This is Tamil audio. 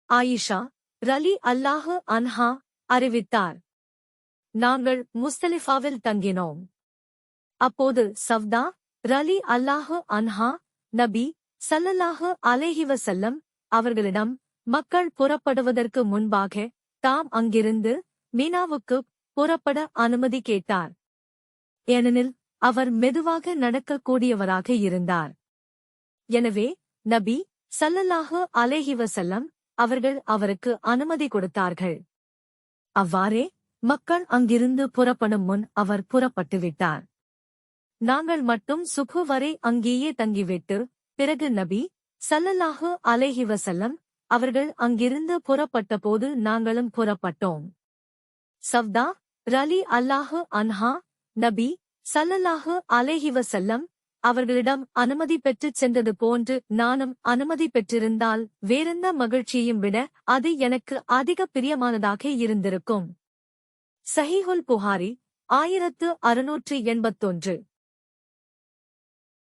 ஆயிஷா ரலி அல்லாஹு அன்ஹா அறிவித்தார். நாங்கள் முஸ்தலிஃபாவில் தங்கினோம். அப்போது சவ்தா ரலி அல்லாஹு அன்ஹா நபி ஸல்லல்லாஹு அலைஹி வஸல்லம் அவர்களிடம் மக்கள் புறப்படுவதற்கு முன்பாக தாம் அங்கிருந்து மீனாவுக்குப் புறப்பட அனுமதி கேட்டார். ஏனெனில் அவர் மெதுவாக நடக்கக்கூடியவராக இருந்தார். எனவே நபி ஸல்லல்லாஹு அலைஹி வஸல்லம் அவர்கள் அவருக்கு அனுமதி கொடுத்தார்கள். அவ்வாறே மக்கள் அங்கிருந்து புறப்படும் முன் அவர் புறப்பட்டுவிட்டார். நாங்கள் மட்டும் சுகு வரை அங்கேயே தங்கிவிட்டு பிறகு நபி ஸல்லல்லாஹு அலைஹி வஸல்லம் அவர்கள் அங்கிருந்து புறப்பட்டபோது நாங்களும் புறப்பட்டோம். சவ்தா ரலி அல்லாஹு அன்ஹா நபி ஸல்லல்லாஹு அலைஹி வஸல்லம் அவர்களிடம் அனுமதி பெற்றுச் சென்றது போன்று நானும் அனுமதி பெற்றிருந்தால் வேறெந்த மகிழ்ச்சியையும் விட அது எனக்கு அதிக பிரியமானதாக இருந்திருக்கும். சஹீஹுல் புகாரி 1681